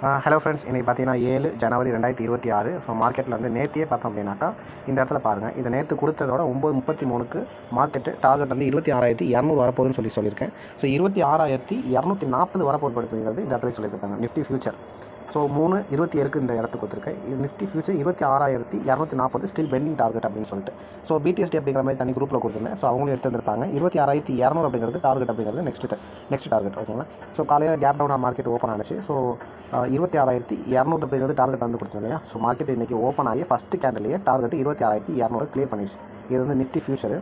Hello friends, இன்றைக்கி பார்த்தீங்கன்னா 7 ஜனவரி 2026. So மார்க்கெட்டில் வந்து நேற்றியே பார்த்தோம் அப்படின்னாக்கா இந்த இடத்துல பாருங்கள், இந்த நேற்று கொடுத்ததோட 9:33க்கு மார்க்கெட்டு டார்கெட் வந்து 26,200 வரப்போகுதுன்னு சொல்லியிருக்கேன். ஸோ 26,240 வரப்போகுது அப்படிங்கிறது இந்த இடத்துல சொல்லியிருக்காங்க. நிஃப்டி ஃபியூச்சர் ஸோ 3:27க்கு இந்த இடத்துக்கு கொடுத்துருக்கேன். Nifty future 26,240 still bending target அப்படின்னு சொல்லிட்டு. ஸோ பிடிஎஸ்டி அப்படிங்கிற மாதிரி தனி குரூப்பில் கொடுத்துருந்தேன். ஸோ அவங்களும் எடுத்துருப்பாங்க. 26,200 அப்படிங்கிறது டார்கெட் அப்படிங்கிறது நெக்ஸ்ட் டார்கெட். ஓகேங்களா? ஸோ காலையில் கேப் டவுனாக மார்க்கெட் ஓப்பன் ஆனிச்சு. ஸோ 26,200 அப்படிங்கிறது டார்கெட் வந்து கொடுத்தது இல்லையா? ஸோ மார்க்கெட் இன்றைக்கி ஓப்பன் ஆகி ஃபஸ்ட்டு கேண்டிலேயே டார்கெட் 26,200 கிளியர் பண்ணிடுச்சு. இது வந்து நிஃப்டி ஃபியூச்சரு.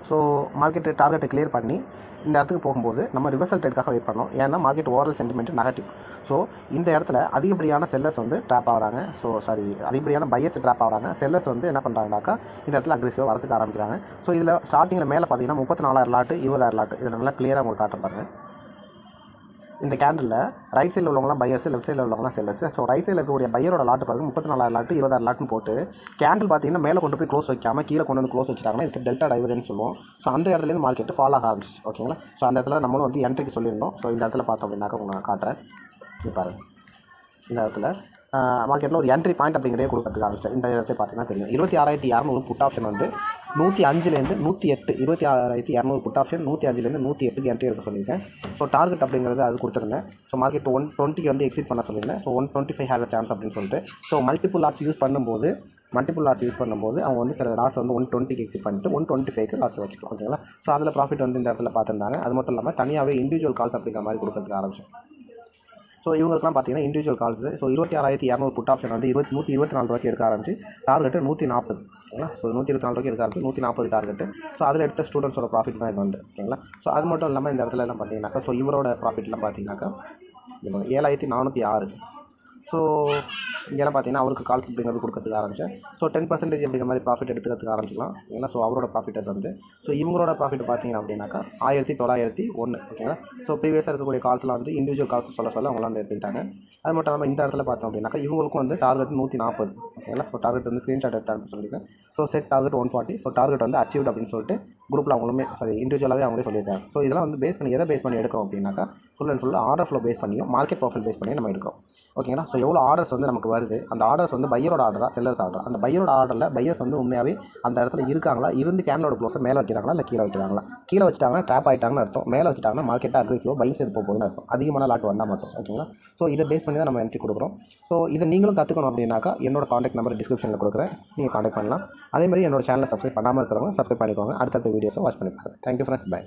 ஸோ மார்க்கெட்டு டார்கெட்டை கிளியர் பண்ணி இந்த இடத்துக்கு போகும்போது நம்ம ரிவர்சல் ட்ரேட்காக வெயிட் பண்ணோம். ஏன்னா market overall sentiment negative. So இந்த இடத்துல அதிகப்படியான செல்லர்ஸ் வந்து ட்ராப் ஆகிறாங்க. அதிகப்படியான பையர்ஸ் ட்ராப் ஆகிறாங்க. செல்லர்ஸ் வந்து என்ன பண்ணுறாங்கனாக்கா இந்த இடத்துல அக்ரெசிவாக வரதுக்கு ஆரம்பிக்கிறாங்க. ஸோ இதில் ஸ்டார்டிங்கில் மேலே பார்த்தீங்கன்னா 34,000 லாட்டு 20,000 லாட்டு இதில் நல்லா கிளியராக உங்களுக்கு காட்டுறாங்க. இந்த கேண்டில் ரைட் சைடில் உள்ளவங்களாம் பையர்ஸ், லெஃப்ட் சைடில் உள்ளவங்களாம் செல்லர்ஸ். ஸோ ரைட் சைடில் இருக்கக்கூடிய பையரோட லாட்டு பாருங்கள் 34,000 லாட்டு 20,000 லாட்டுன்னு போட்டு கேண்டில் பார்த்தீங்கன்னா மேலே கொண்டு போய் க்ளோஸ் வைக்காமல் கீழே கொண்டு வந்து க்ளோஸ் வச்சுட்டாங்கன்னா இதுக்கு டெல்டா டைவர்ஜென்ஸ் சொல்லுவோம். ஸோ அந்த இடத்துலேருந்து மார்க்கெட்டு ஃபால் ஆக ஆரம்பிச்சு. ஓகேங்களா? ஸோ அந்த இடத்துல நம்மளும் வந்து என்ட்ரிக்கு சொல்லியிருந்தோம். ஸோ இந்த இடத்துல பார்த்தோம் அப்படின்னாக்கா உங்களுக்கு காட்டுறேன். இது பாருங்கள், இந்த இடத்துல மார்க்கெட்டில் ஒரு என்ட்ரி பாயிண்ட் அப்படிங்கிறதே கொடுக்கறதுக்கு ஆரம்பிச்சேன். இந்த இடத்தை பார்த்தீங்கன்னா தெரியும். 26,200 புட் ஆப்ஷன் வந்து 105லேருந்து 108. 26,200 புட் ஆப்ஷன் 105லேருந்து 108க்கு என்ட்ரி எடுக்க சொல்லியிருக்கேன். ஸோ டார்கெட் அப்படிங்கிறது அது கொடுத்துருந்தேன். ஸோ மார்க்கெட் 120க்கு வந்து எக்ஸிட் பண்ண சொல்லியிருந்தேன். ஸோ 125 ஹேவ் சான்ஸ் அப்படின்னு சொல்லிட்டு. ஸோ மல்டிபிள் லாட்ஸ் யூஸ் பண்ணும்போது அவங்க வந்து சில லாட்ஸ் வந்து 120க்கு எக்ஸிட் பண்ணிட்டு 125க்கு லாட்ஸ் வச்சுக்கலாம். ஓகேங்களா? ஸோ அதில் ப்ராஃபிட் வந்து இந்த இடத்துல பார்த்துருந்தாங்க. அது மட்டும் இல்லாமல் தனியாகவே இண்டிவிஜுவல் கால்ஸ் அப்படிங்கிற மாதிரி கொடுக்கறதுக்கு ஆரம்பிச்சேன். ஸோ இவங்களுக்குலாம் பார்த்தீங்கன்னா individual calls. So 26,200 put option வந்து 124 ரூபாய்க்கு எடுக்க ஆரம்பிச்சு டார்கெட்டு 140. ஓகேங்களா? ஸோ 124 ரூபாய்க்கு எடுக்க ஆரம்பிச்சு 140 டார்கெட்டு. ஸோ அதில் எடுத்த ஸ்டூடெண்ட்ஸோட ப்ராஃபிட் தான் இது வந்து. ஓகேங்களா? ஸோ அது மட்டும் இல்லாமல் இந்த இடத்துல எல்லாம் பார்த்தீங்கன்னாக்கா ஸோ இவரோட ப்ராஃபிட்லாம் பார்த்தீங்கன்னாக்கா 7,406. ஸோ இங்கெல்லாம் பார்த்தீங்கன்னா அவருக்கு கால்ஸ் அப்படிங்கிறது கொடுக்கறதுக்கு ஆரம்பிச்சேன். ஸோ 10% அப்படிங்கிற மாதிரி ப்ராஃபிட் எடுத்துக்கிறதுக்கு ஆரம்பிச்சிக்கலாம். ஓகேங்களா? ஸோ அவரோட ப்ராஃபிட் அது வந்து. ஸோ இவங்களோட ப்ராஃபிட் பார்த்தீங்க அப்படின்னாக்கா 1,901. ஓகேங்களா? ஸோ ப்ரீவியஸாக இருக்கக்கூடிய கால்ஸ்லாம் வந்து இண்டிவிஜுவல் கால்ஸ் சொல்ல அவங்களாம் வந்து எடுத்துக்கிட்டாங்க. அது மட்டும் இல்லாமல் இந்த இடத்துல பார்த்தோம் அப்படின்னாக்கா இவங்களுக்கும் வந்து டார்கெட் 140. ஓகேங்களா? ஸோ டார்கெட் வந்து ஸ்க்ரீன்ஷாட் எடுத்து சொல்லியிருக்கேன். So set target 140. So target வந்து அச்சீவ்ட் அப்படின்னு சொல்லிட்டு குரூப்பில் அவங்களுமே இண்டிவிஜுவலாகவே அவங்களே சொல்லியிருக்காங்க. ஸோ இதெல்லாம் வந்து எதை பேஸ் பண்ணி எடுக்கிறோம் அப்படின்னாக்கா full and order flow base பண்ணியும் மார்க்கெட் ப்ரொஃபைல் பேஸ் பண்ணி நம்ம எடுக்கிறோம். ஓகேங்களா? ஸோ எவ்வளோ ஆர்டர்ஸ் வந்து நமக்கு வருது, அந்த ஆர்டர்ஸ் வந்து பையரோட ஆர்டரா செல்லர்ஸ் ஆர்டரா, அந்த பையரோட ஆர்டரில் பையர்ஸ் வந்து உண்மையாகவே அந்த இடத்துல இருக்காங்களா, இருந்து கேண்டலோட க்ளோஸை மேலே வைக்கிறாங்களா இல்லை கீழே வைக்கிறாங்களா. கீழே வச்சுட்டாங்கன்னா ட்ராப் ஆகிட்டாங்கன்னு அர்த்தம். மேலே வச்சுட்டாங்கன்னா மார்க்கெட்டாக அக்ரெசிவாக பை சைடு போகுதுன்னு அர்த்தம். அதிகமான லாட் வந்தால் மட்டும். ஓகேங்களா? ஸோ இதை பேஸ் பண்ணி தான் நம்ம என்ட்ரி கொடுக்குறோம். ஸோ இதை நீங்களும் கற்றுக்கணும் அப்படின்னாக்கா என்னோட காண்டாக்ட் நம்பர் டிஸ்கிரிப்ஷனில் கொடுக்குறேன். நீங்கள் காண்டாக்ட் பண்ணலாம். அதேமாதிரி என்னோட சேனலை சப்ஸ்கிரைப் பண்ணாமல் இருக்கிறவங்க சப்ஸ்கிரைப் பண்ணிக்கோங்க. அடுத்தடுத்த வீடியோஸை வாட்ச் பண்ணி பாருங்கள். Thank you friends. பை.